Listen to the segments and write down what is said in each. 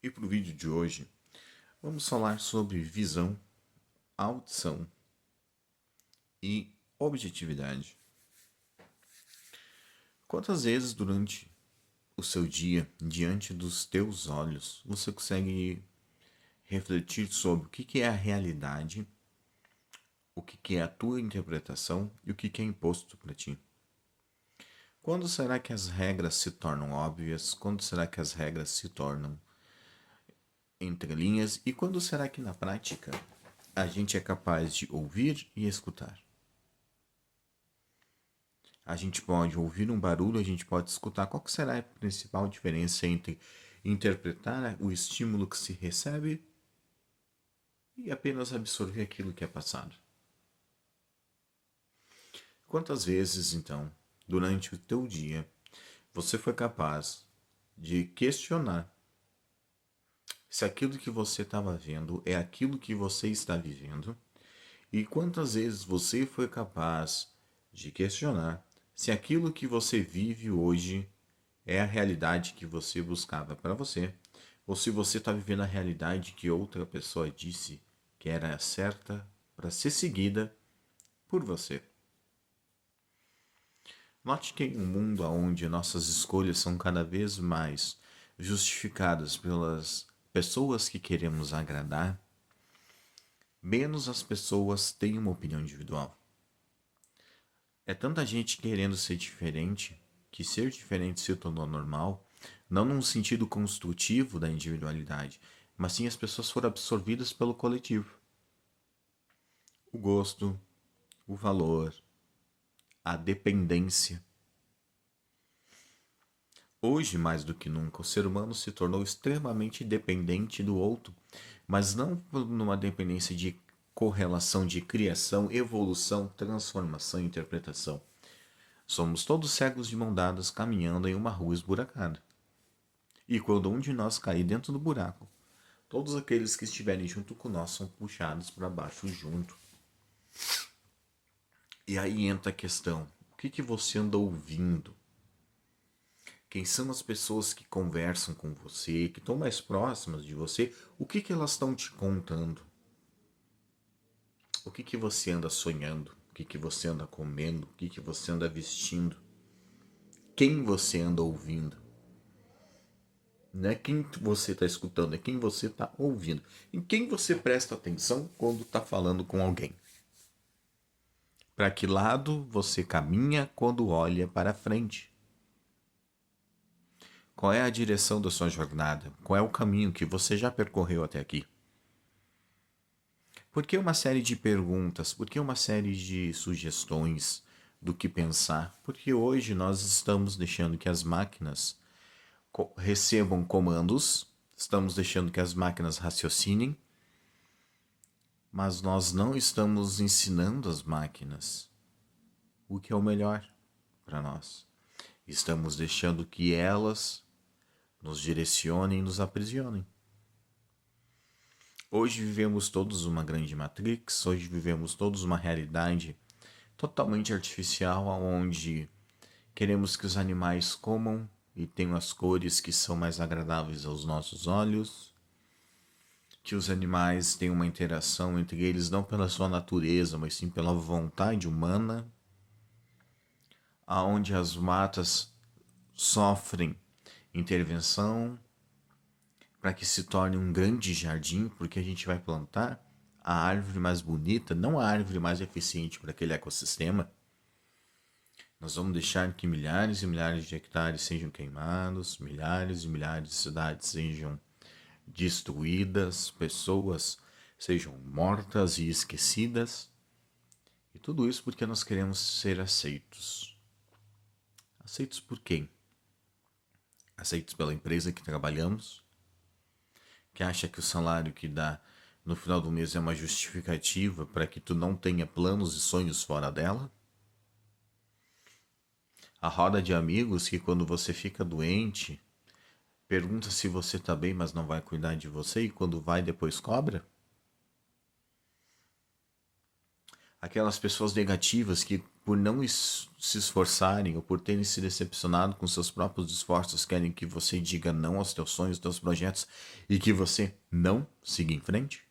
E para o vídeo de hoje, vamos falar sobre visão, audição e objetividade. Quantas vezes durante o seu dia, diante dos teus olhos, você consegue refletir sobre o que é a realidade, o que é a tua interpretação e o que é imposto para ti? Quando será que as regras se tornam óbvias? Quando será que as regras se tornam entre linhas? E quando será que na prática a gente é capaz de ouvir e escutar? A gente pode ouvir um barulho, a gente pode escutar. Qual que será a principal diferença entre interpretar o estímulo que se recebe e apenas absorver aquilo que é passado? Quantas vezes, então, durante o teu dia, você foi capaz de questionar se aquilo que você estava vendo é aquilo que você está vivendo? E quantas vezes você foi capaz de questionar se aquilo que você vive hoje é a realidade que você buscava para você, ou se você está vivendo a realidade que outra pessoa disse que era certa para ser seguida por você? Note que em um mundo onde nossas escolhas são cada vez mais justificadas pelas pessoas que queremos agradar, menos as pessoas têm uma opinião individual. É tanta gente querendo ser diferente que ser diferente se tornou normal, não num sentido construtivo da individualidade, mas sim as pessoas foram absorvidas pelo coletivo. O gosto, o valor, a dependência. Hoje, mais do que nunca, o ser humano se tornou extremamente dependente do outro, mas não numa dependência de correlação de criação, evolução, transformação e interpretação. Somos todos cegos de mão dadas caminhando em uma rua esburacada. E quando um de nós cair dentro do buraco, todos aqueles que estiverem junto com nós são puxados para baixo junto. E aí entra a questão: o que você anda ouvindo? Quem são as pessoas que conversam com você, que estão mais próximas de você? O que elas estão te contando? O que você anda sonhando? O que você anda comendo? O que você anda vestindo? Quem você anda ouvindo? Não é quem você está escutando, é quem você está ouvindo. Em quem você presta atenção quando está falando com alguém. Para que lado você caminha quando olha para frente? Qual é a direção da sua jornada? Qual é o caminho que você já percorreu até aqui? Por que uma série de perguntas? Por que uma série de sugestões do que pensar? Porque hoje nós estamos deixando que as máquinas recebam comandos, estamos deixando que as máquinas raciocinem, mas nós não estamos ensinando as máquinas o que é o melhor para nós. Estamos deixando que elas nos direcionem e nos aprisionem. Hoje vivemos todos uma grande Matrix, hoje vivemos todos uma realidade totalmente artificial, onde queremos que os animais comam e tenham as cores que são mais agradáveis aos nossos olhos, que os animais tenham uma interação entre eles não pela sua natureza, mas sim pela vontade humana, aonde as matas sofrem intervenção para que se torne um grande jardim, porque a gente vai plantar a árvore mais bonita, não a árvore mais eficiente para aquele ecossistema. Nós vamos deixar que milhares e milhares de hectares sejam queimados, milhares e milhares de cidades sejam destruídas, pessoas sejam mortas e esquecidas. E tudo isso porque nós queremos ser aceitos. Aceitos por quem? Aceitos pela empresa que trabalhamos, que acha que o salário que dá no final do mês é uma justificativa para que tu não tenha planos e sonhos fora dela? A roda de amigos que quando você fica doente, pergunta se você está bem, mas não vai cuidar de você e quando vai depois cobra? Aquelas pessoas negativas que por não se esforçarem ou por terem se decepcionado com seus próprios esforços, querem que você diga não aos teus sonhos, aos teus projetos e que você não siga em frente?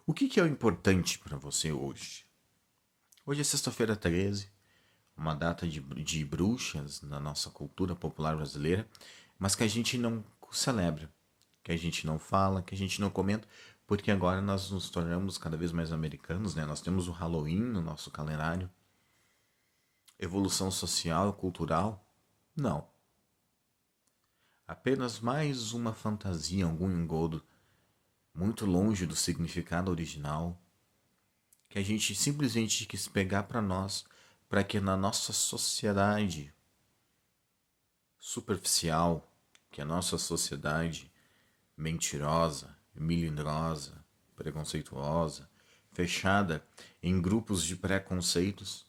O que é o importante para você hoje? Hoje é sexta-feira 13, uma data de bruxas na nossa cultura popular brasileira, mas que a gente não celebra, que a gente não fala, que a gente não comenta, porque agora nós nos tornamos cada vez mais americanos, né? Nós temos o Halloween no nosso calendário. Evolução social e cultural? Não. Apenas mais uma fantasia, algum engodo muito longe do significado original, que a gente simplesmente quis pegar para nós, para que na nossa sociedade superficial, que a nossa sociedade mentirosa, melindrosa, preconceituosa, fechada em grupos de preconceitos,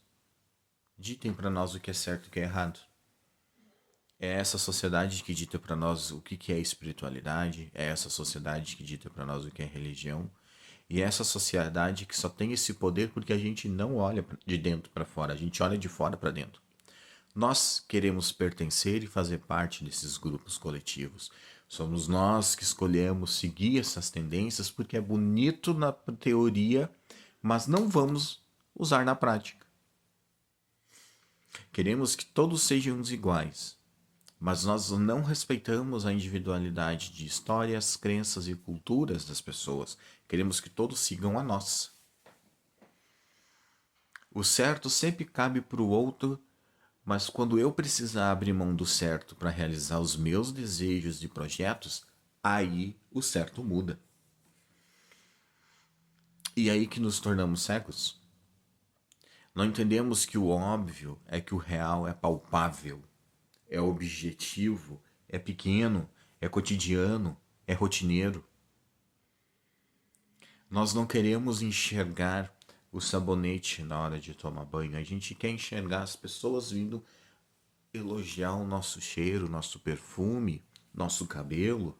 ditem para nós o que é certo e o que é errado. É essa sociedade que dita para nós o que é espiritualidade, é essa sociedade que dita para nós o que é religião, e é essa sociedade que só tem esse poder porque a gente não olha de dentro para fora, a gente olha de fora para dentro. Nós queremos pertencer e fazer parte desses grupos coletivos. Somos nós que escolhemos seguir essas tendências porque é bonito na teoria, mas não vamos usar na prática. Queremos que todos sejam iguais, mas nós não respeitamos a individualidade de histórias, crenças e culturas das pessoas. Queremos que todos sigam a nossa. O certo sempre cabe para o outro, mas quando eu precisar abrir mão do certo para realizar os meus desejos e projetos, aí o certo muda. E aí que nos tornamos cegos. Não entendemos que o óbvio é que o real é palpável, é objetivo, é pequeno, é cotidiano, é rotineiro. Nós não queremos enxergar o sabonete na hora de tomar banho. A gente quer enxergar as pessoas vindo elogiar o nosso cheiro, nosso perfume, nosso cabelo.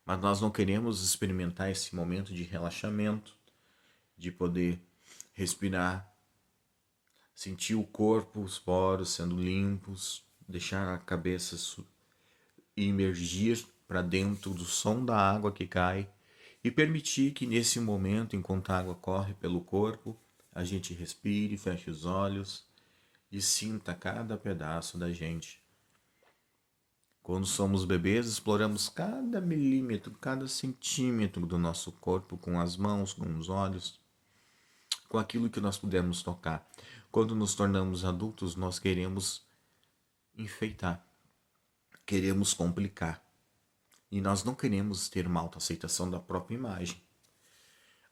Mas nós não queremos experimentar esse momento de relaxamento, de poder respirar, sentir o corpo, os poros sendo limpos, deixar a cabeça imergir para dentro do som da água que cai e permitir que nesse momento, enquanto a água corre pelo corpo, a gente respire, feche os olhos e sinta cada pedaço da gente. Quando somos bebês, exploramos cada milímetro, cada centímetro do nosso corpo com as mãos, com os olhos, com aquilo que nós pudermos tocar. Quando nos tornamos adultos, nós queremos enfeitar, queremos complicar. E nós não queremos ter uma autoaceitação da própria imagem.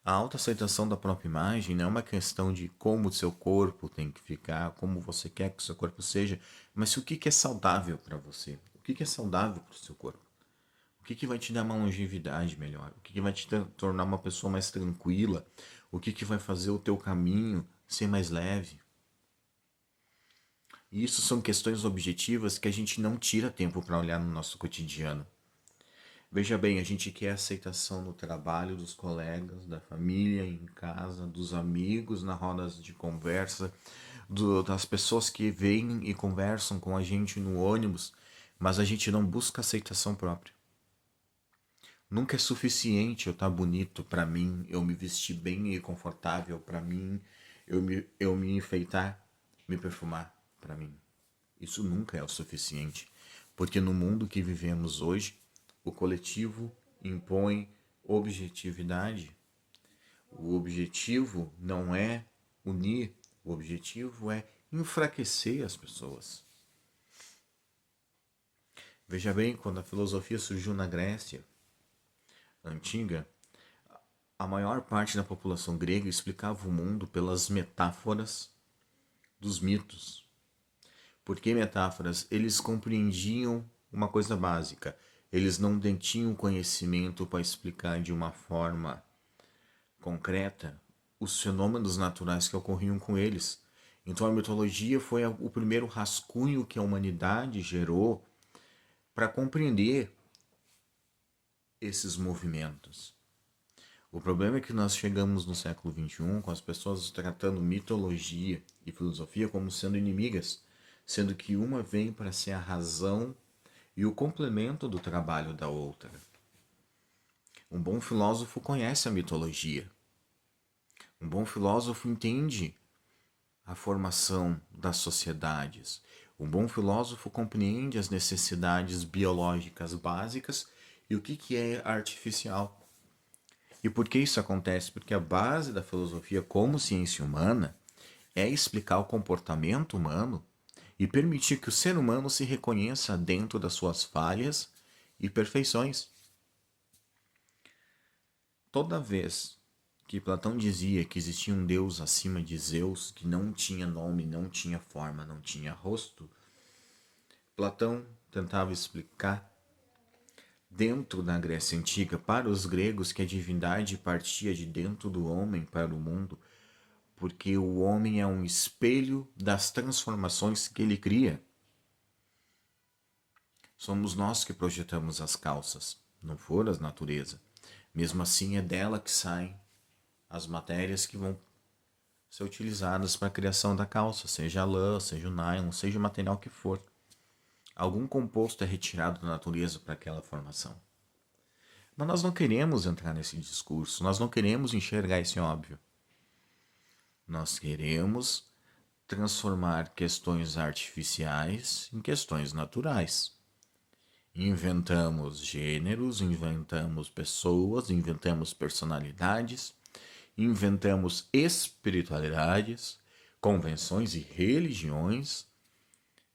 A autoaceitação da própria imagem não é uma questão de como o seu corpo tem que ficar, como você quer que o seu corpo seja, mas o que é saudável para você, o que é saudável para o seu corpo, o que vai te dar uma longevidade melhor, o que vai te tornar uma pessoa mais tranquila, o que vai fazer o teu caminho ser mais leve. E isso são questões objetivas que a gente não tira tempo para olhar no nosso cotidiano. Veja bem, a gente quer aceitação no trabalho dos colegas, da família, em casa, dos amigos, na rodas de conversa, das pessoas que vêm e conversam com a gente no ônibus, mas a gente não busca aceitação própria. Nunca é suficiente eu estar bonito para mim, eu me vestir bem e confortável para mim, eu me enfeitar, me perfumar para mim. Isso nunca é o suficiente, porque no mundo que vivemos hoje, o coletivo impõe objetividade. O objetivo não é unir, o objetivo é enfraquecer as pessoas. Veja bem, quando a filosofia surgiu na Grécia antiga, a maior parte da população grega explicava o mundo pelas metáforas dos mitos. Por que metáforas? Eles compreendiam uma coisa básica. Eles não detinham conhecimento para explicar de uma forma concreta os fenômenos naturais que ocorriam com eles. Então a mitologia foi o primeiro rascunho que a humanidade gerou para compreender esses movimentos. O problema é que nós chegamos no século XXI com as pessoas tratando mitologia e filosofia como sendo inimigas, sendo que uma vem para ser a razão e o complemento do trabalho da outra. Um bom filósofo conhece a mitologia. Um bom filósofo entende a formação das sociedades. Um bom filósofo compreende as necessidades biológicas básicas e o que é artificial. E por que isso acontece? Porque a base da filosofia como ciência humana é explicar o comportamento humano e permitir que o ser humano se reconheça dentro das suas falhas e perfeições. Toda vez que Platão dizia que existia um Deus acima de Zeus, que não tinha nome, não tinha forma, não tinha rosto, Platão tentava explicar dentro da Grécia Antiga para os gregos que a divindade partia de dentro do homem para o mundo, porque o homem é um espelho das transformações que ele cria. Somos nós que projetamos as calças, não for a natureza. Mesmo assim, é dela que saem as matérias que vão ser utilizadas para a criação da calça, seja a lã, seja o nylon, seja o material que for. Algum composto é retirado da natureza para aquela formação. Mas nós não queremos entrar nesse discurso, nós não queremos enxergar esse óbvio. Nós queremos transformar questões artificiais em questões naturais. Inventamos gêneros, inventamos pessoas, inventamos personalidades, inventamos espiritualidades, convenções e religiões,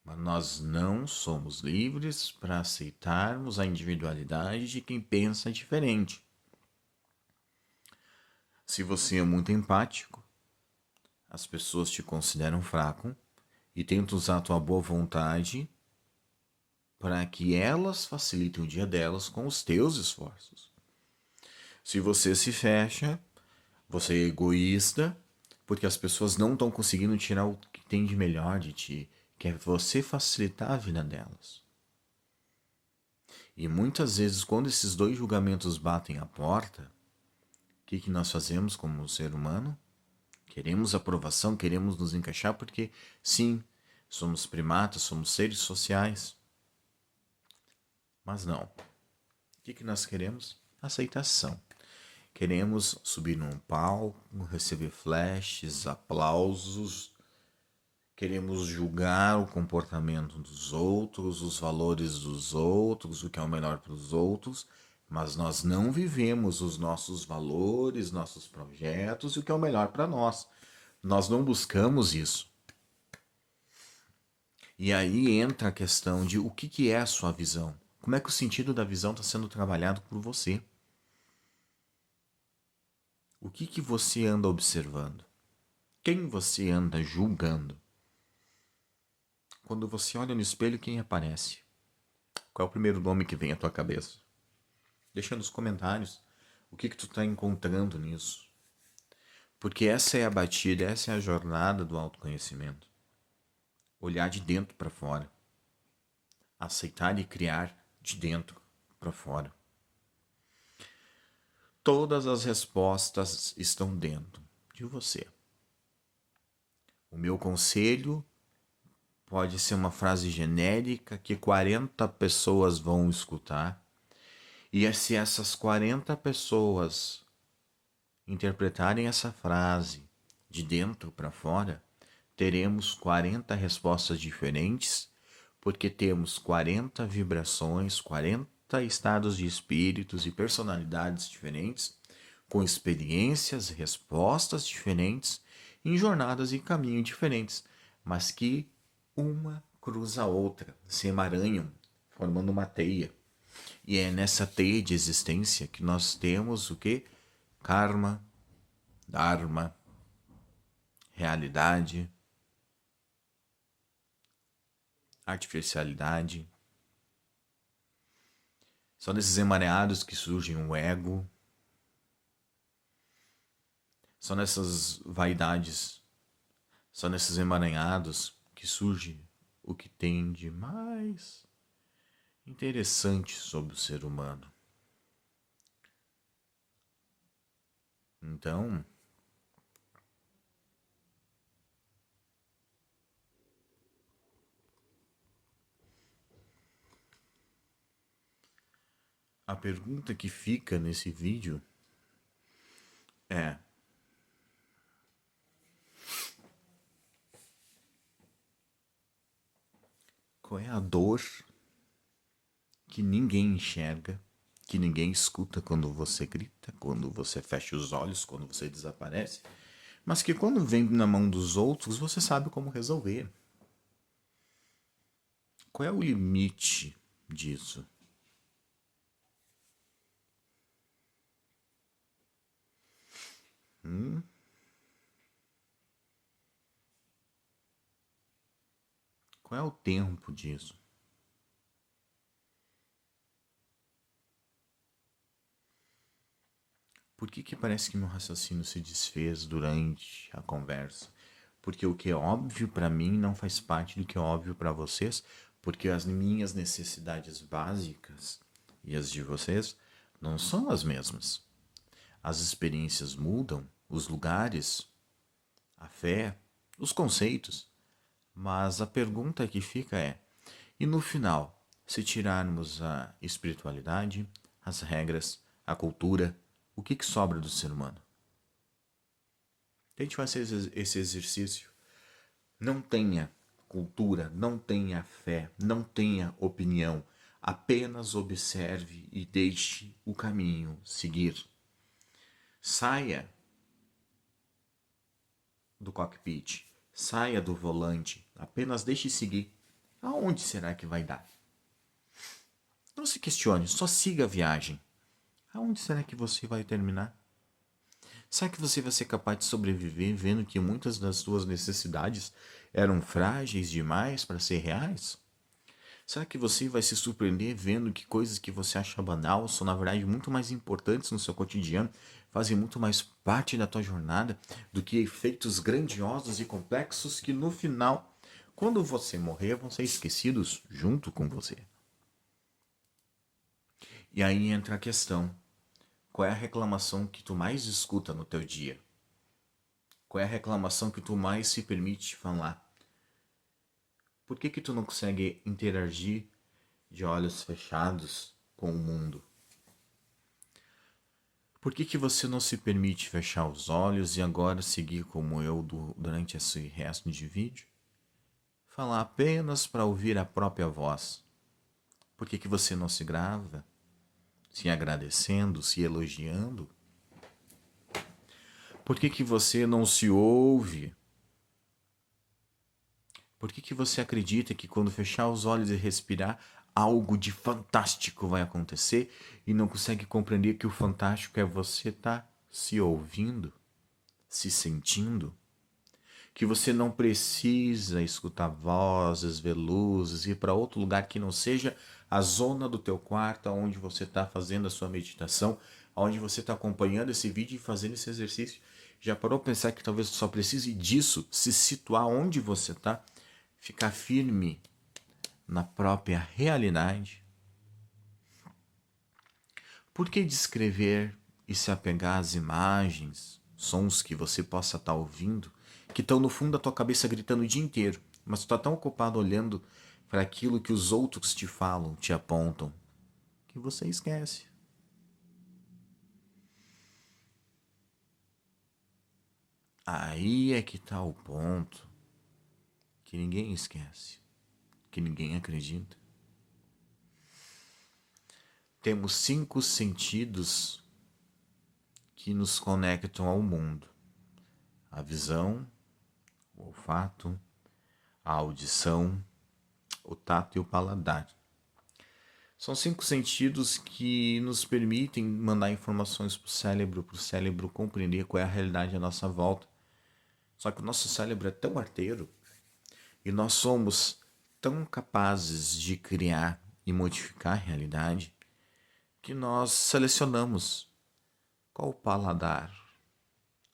mas nós não somos livres para aceitarmos a individualidade de quem pensa diferente. Se você é muito empático, as pessoas te consideram fraco e tentam usar a tua boa vontade para que elas facilitem o dia delas com os teus esforços. Se você se fecha, você é egoísta, porque as pessoas não estão conseguindo tirar o que tem de melhor de ti, que é você facilitar a vida delas. E muitas vezes, quando esses dois julgamentos batem à porta, o que nós fazemos como ser humano? Queremos aprovação, queremos nos encaixar, porque sim, somos primatas, somos seres sociais. Mas não. O que nós queremos? Aceitação. Queremos subir num palco, receber flashes, aplausos. Queremos julgar o comportamento dos outros, os valores dos outros, o que é o melhor para os outros, mas nós não vivemos os nossos valores, nossos projetos e o que é o melhor para nós. Nós não buscamos isso. E aí entra a questão de o que é a sua visão. Como é que o sentido da visão está sendo trabalhado por você? O que você anda observando? Quem você anda julgando? Quando você olha no espelho, quem aparece? Qual é o primeiro nome que vem à tua cabeça? Deixa nos comentários o que tu está encontrando nisso. Porque essa é a batida, essa é a jornada do autoconhecimento. Olhar de dentro para fora. Aceitar e criar de dentro para fora. Todas as respostas estão dentro de você. O meu conselho pode ser uma frase genérica que 40 pessoas vão escutar. E se essas 40 pessoas interpretarem essa frase de dentro para fora, teremos 40 respostas diferentes, porque temos 40 vibrações, 40 estados de espíritos e personalidades diferentes, com experiências, respostas diferentes, em jornadas e caminhos diferentes, mas que uma cruza a outra, se emaranham, formando uma teia. E é nessa teia de existência que nós temos o que? Karma, Dharma, realidade, artificialidade. São nesses emaranhados que surge o ego. São nessas vaidades, são nesses emaranhados que surge o que tem de mais interessante sobre o ser humano. Então, a pergunta que fica nesse vídeo é: qual é a dor que ninguém enxerga, que ninguém escuta quando você grita, quando você fecha os olhos, quando você desaparece, mas que quando vem na mão dos outros você sabe como resolver? Qual é o limite disso? Qual é o tempo disso? Por que parece que meu raciocínio se desfez durante a conversa? Porque o que é óbvio para mim não faz parte do que é óbvio para vocês, porque as minhas necessidades básicas e as de vocês não são as mesmas. As experiências mudam, os lugares, a fé, os conceitos, mas a pergunta que fica é: e no final, se tirarmos a espiritualidade, as regras, a cultura, o que sobra do ser humano? Tente fazer esse exercício. Não tenha cultura, não tenha fé, não tenha opinião. Apenas observe e deixe o caminho seguir. Saia do cockpit, saia do volante, apenas deixe seguir. Aonde será que vai dar? Não se questione, só siga a viagem. Aonde será que você vai terminar? Será que você vai ser capaz de sobreviver vendo que muitas das suas necessidades eram frágeis demais para ser reais? Será que você vai se surpreender vendo que coisas que você acha banal são na verdade muito mais importantes no seu cotidiano, fazem muito mais parte da tua jornada do que efeitos grandiosos e complexos que no final, quando você morrer, vão ser esquecidos junto com você? E aí entra a questão: qual é a reclamação que tu mais escuta no teu dia? Qual é a reclamação que tu mais se permite falar? Por que tu não consegue interagir de olhos fechados com o mundo? Por que você não se permite fechar os olhos e agora seguir como eu durante esse resto de vídeo? Falar apenas para ouvir a própria voz. Por que você não se grava? Se agradecendo, se elogiando? Por que você não se ouve? Por que você acredita que quando fechar os olhos e respirar, algo de fantástico vai acontecer e não consegue compreender que o fantástico é você estar se ouvindo, se sentindo? Que você não precisa escutar vozes, ver luzes, ir para outro lugar que não seja a zona do teu quarto, onde você está fazendo a sua meditação, onde você está acompanhando esse vídeo e fazendo esse exercício. Já parou para pensar que talvez só precise disso, se situar onde você está, ficar firme na própria realidade? Por que descrever e se apegar às imagens, sons que você possa estar ouvindo, que estão no fundo da tua cabeça gritando o dia inteiro, mas tu está tão ocupado olhando para aquilo que os outros te falam, te apontam, que você esquece. Aí é que está o ponto que ninguém esquece, que ninguém acredita. Temos 5 sentidos que nos conectam ao mundo: a visão, o olfato, a audição, o tato e o paladar. São 5 sentidos que nos permitem mandar informações para o cérebro compreender qual é a realidade à nossa volta. Só que o nosso cérebro é tão arteiro e nós somos tão capazes de criar e modificar a realidade que nós selecionamos qual o paladar,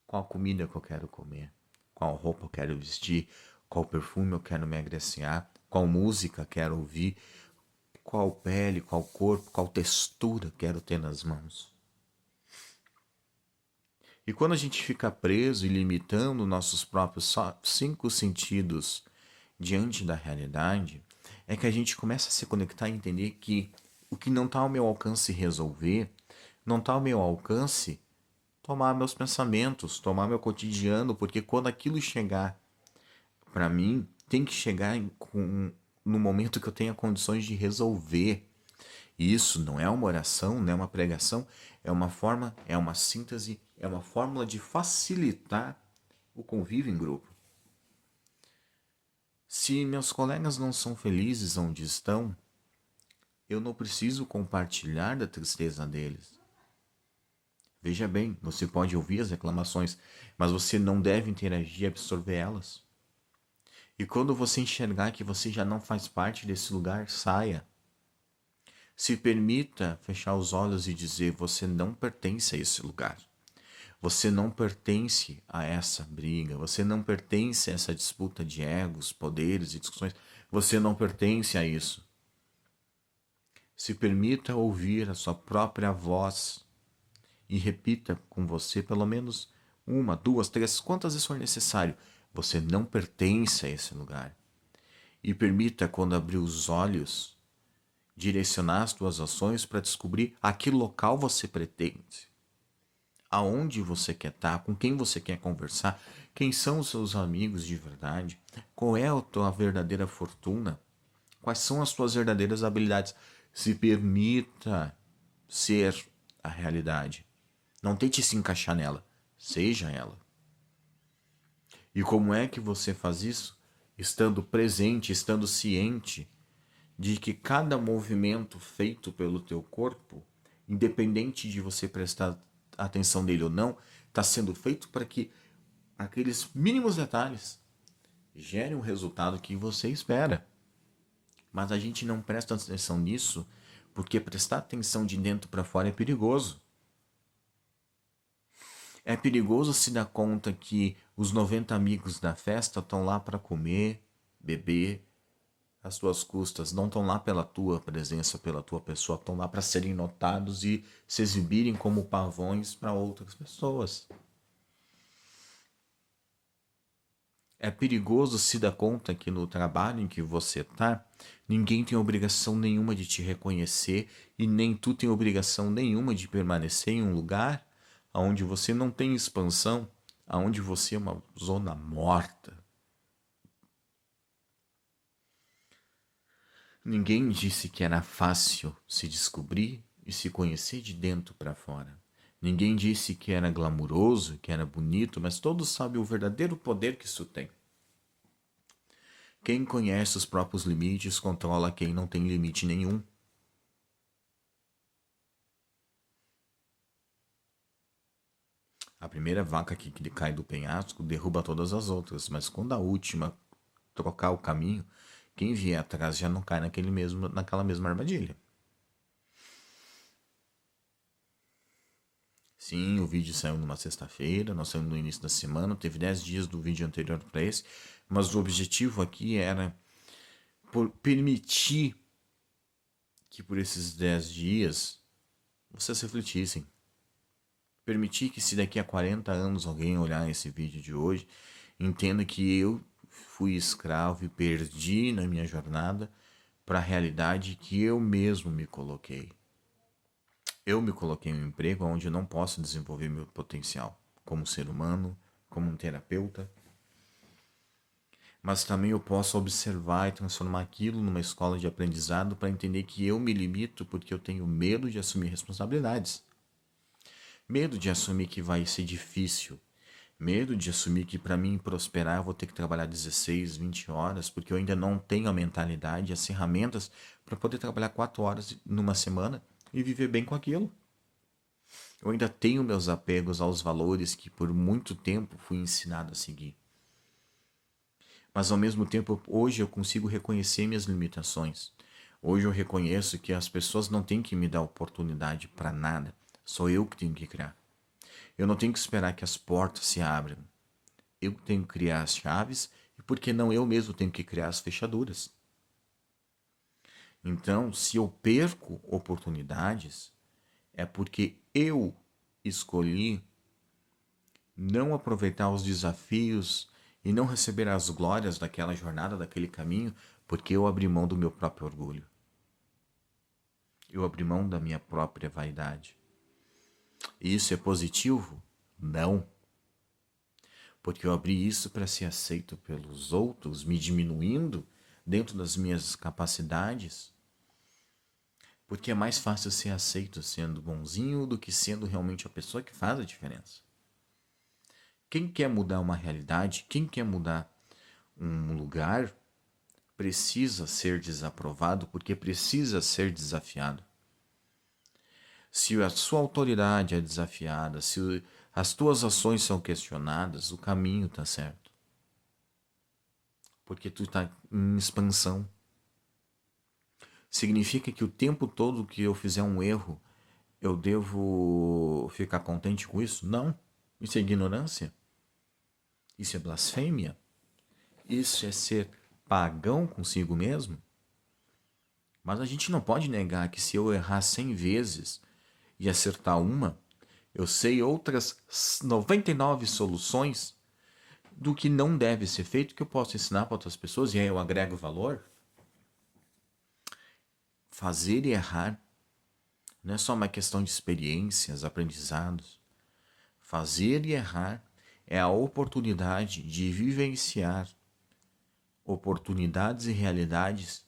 qual comida que eu quero comer, qual roupa eu quero vestir, qual perfume eu quero me agraciar, qual música quero ouvir, qual pele, qual corpo, qual textura quero ter nas mãos. E quando a gente fica preso e limitando nossos próprios cinco sentidos diante da realidade, é que a gente começa a se conectar e entender que o que não está ao meu alcance resolver, não está ao meu alcance tomar meus pensamentos, tomar meu cotidiano, porque quando aquilo chegar para mim, tem que chegar no momento que eu tenha condições de resolver. E isso não é uma oração, não é uma pregação, é uma forma, é uma síntese, é uma fórmula de facilitar o convívio em grupo. Se meus colegas não são felizes onde estão, eu não preciso compartilhar da tristeza deles. Veja bem, você pode ouvir as reclamações, mas você não deve interagir e absorver elas. E quando você enxergar que você já não faz parte desse lugar, saia. Se permita fechar os olhos e dizer: você não pertence a esse lugar. Você não pertence a essa briga. Você não pertence a essa disputa de egos, poderes e discussões. Você não pertence a isso. Se permita ouvir a sua própria voz e repita com você pelo menos uma, duas, três, quantas vezes for necessário. Você não pertence a esse lugar. E permita, quando abrir os olhos, direcionar as tuas ações para descobrir a que local você pretende. Aonde você quer estar, com quem você quer conversar, quem são os seus amigos de verdade, qual é a tua verdadeira fortuna, quais são as tuas verdadeiras habilidades. Se permita ser a realidade. Não tente se encaixar nela, seja ela. E como é que você faz isso? Estando presente, estando ciente de que cada movimento feito pelo teu corpo, independente de você prestar atenção nele ou não, está sendo feito para que aqueles mínimos detalhes gerem o resultado que você espera. Mas a gente não presta atenção nisso porque prestar atenção de dentro para fora é perigoso. É perigoso se dar conta que os 90 amigos da festa estão lá para comer, beber, às tuas custas, não estão lá pela tua presença, pela tua pessoa, estão lá para serem notados e se exibirem como pavões para outras pessoas. É perigoso se dar conta que no trabalho em que você está, ninguém tem obrigação nenhuma de te reconhecer e nem tu tem obrigação nenhuma de permanecer em um lugar onde você não tem expansão, onde você é uma zona morta. Ninguém disse que era fácil se descobrir e se conhecer de dentro para fora. Ninguém disse que era glamuroso, que era bonito, mas todos sabem o verdadeiro poder que isso tem. Quem conhece os próprios limites controla quem não tem limite nenhum. A primeira vaca que cai do penhasco derruba todas as outras, mas quando a última trocar o caminho, quem vier atrás já não cai naquela mesma armadilha. Sim, o vídeo saiu numa sexta-feira, nós saímos no início da semana, teve 10 dias do vídeo anterior para esse, mas o objetivo aqui era permitir que por esses 10 dias vocês refletissem. Permitir que se daqui a 40 anos alguém olhar esse vídeo de hoje, entenda que eu fui escravo e perdi na minha jornada para a realidade que eu mesmo me coloquei. Eu me coloquei em um emprego onde eu não posso desenvolver meu potencial como ser humano, como um terapeuta, mas também eu posso observar e transformar aquilo numa escola de aprendizado para entender que eu me limito porque eu tenho medo de assumir responsabilidades. Medo de assumir que vai ser difícil. Medo de assumir que para mim prosperar eu vou ter que trabalhar 16, 20 horas, porque eu ainda não tenho a mentalidade, as ferramentas para poder trabalhar 4 horas numa semana e viver bem com aquilo. Eu ainda tenho meus apegos aos valores que por muito tempo fui ensinado a seguir. Mas ao mesmo tempo, hoje eu consigo reconhecer minhas limitações. Hoje eu reconheço que as pessoas não têm que me dar oportunidade para nada. Sou eu que tenho que criar. Eu não tenho que esperar que as portas se abram. Eu tenho que criar as chaves e por que não eu mesmo tenho que criar as fechaduras? Então, se eu perco oportunidades, é porque eu escolhi não aproveitar os desafios e não receber as glórias daquela jornada, daquele caminho, porque eu abri mão do meu próprio orgulho. Eu abri mão da minha própria vaidade. E isso é positivo? Não. Porque eu abri isso para ser aceito pelos outros, me diminuindo dentro das minhas capacidades. Porque é mais fácil ser aceito sendo bonzinho do que sendo realmente a pessoa que faz a diferença. Quem quer mudar uma realidade, quem quer mudar um lugar, precisa ser desaprovado porque precisa ser desafiado. Se a sua autoridade é desafiada, se as tuas ações são questionadas, o caminho está certo. Porque tu está em expansão. Significa que o tempo todo que eu fizer um erro, eu devo ficar contente com isso? Não. Isso é ignorância. Isso é blasfêmia. Isso é ser pagão consigo mesmo. Mas a gente não pode negar que se eu errar 100 vezes e acertar uma, eu sei outras 99 soluções do que não deve ser feito que eu posso ensinar para outras pessoas e aí eu agrego valor. Fazer e errar não é só uma questão de experiências, aprendizados. Fazer e errar é a oportunidade de vivenciar oportunidades e realidades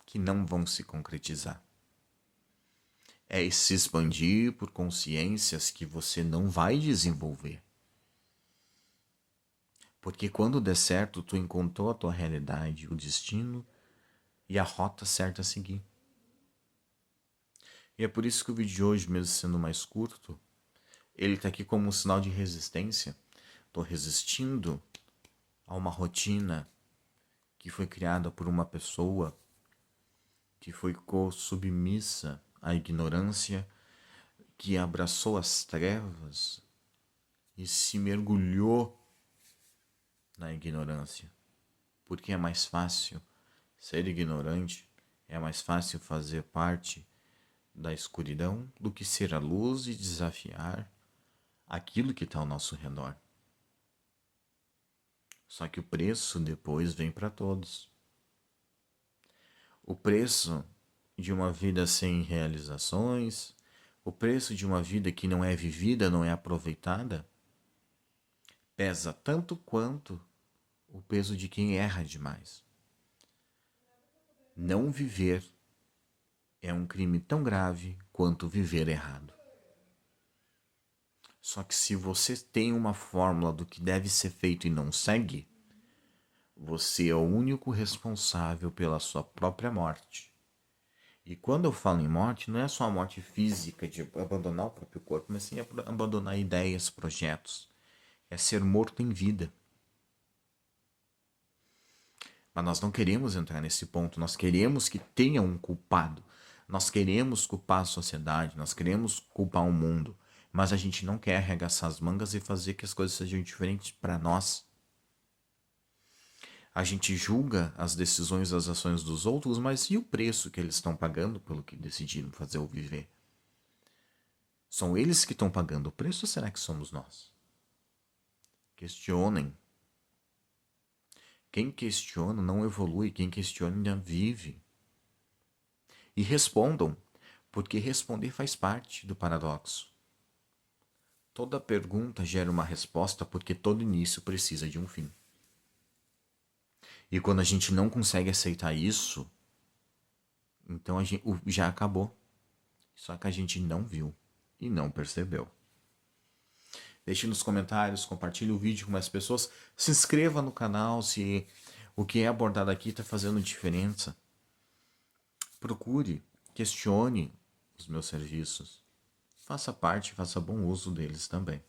que não vão se concretizar. É se expandir por consciências que você não vai desenvolver. Porque quando der certo, tu encontrou a tua realidade, o destino e a rota certa a seguir. E é por isso que o vídeo de hoje, mesmo sendo mais curto, ele está aqui como um sinal de resistência. Estou resistindo a uma rotina que foi criada por uma pessoa que foi submissa à ignorância, que abraçou as trevas e se mergulhou na ignorância. Porque é mais fácil ser ignorante, é mais fácil fazer parte da escuridão do que ser a luz e desafiar aquilo que está ao nosso redor. Só que o preço depois vem para todos. O preço de uma vida sem realizações, o preço de uma vida que não é vivida, não é aproveitada, pesa tanto quanto o peso de quem erra demais. Não viver é um crime tão grave quanto viver errado. Só que se você tem uma fórmula do que deve ser feito e não segue, você é o único responsável pela sua própria morte. E quando eu falo em morte, não é só a morte física de abandonar o próprio corpo, mas sim abandonar ideias, projetos. É ser morto em vida. Mas nós não queremos entrar nesse ponto. Nós queremos que tenha um culpado. Nós queremos culpar a sociedade. Nós queremos culpar o mundo. Mas a gente não quer arregaçar as mangas e fazer que as coisas sejam diferentes para nós. A gente julga as decisões, as ações dos outros, mas e o preço que eles estão pagando pelo que decidiram fazer ou viver? São eles que estão pagando o preço ou será que somos nós? Questionem. Quem questiona não evolui, quem questiona ainda vive. E respondam, porque responder faz parte do paradoxo. Toda pergunta gera uma resposta porque todo início precisa de um fim. E quando a gente não consegue aceitar isso, então já acabou. Só que a gente não viu e não percebeu. Deixe nos comentários, compartilhe o vídeo com mais pessoas. Se inscreva no canal se o que é abordado aqui está fazendo diferença. Procure, questione os meus serviços. Faça parte, faça bom uso deles também.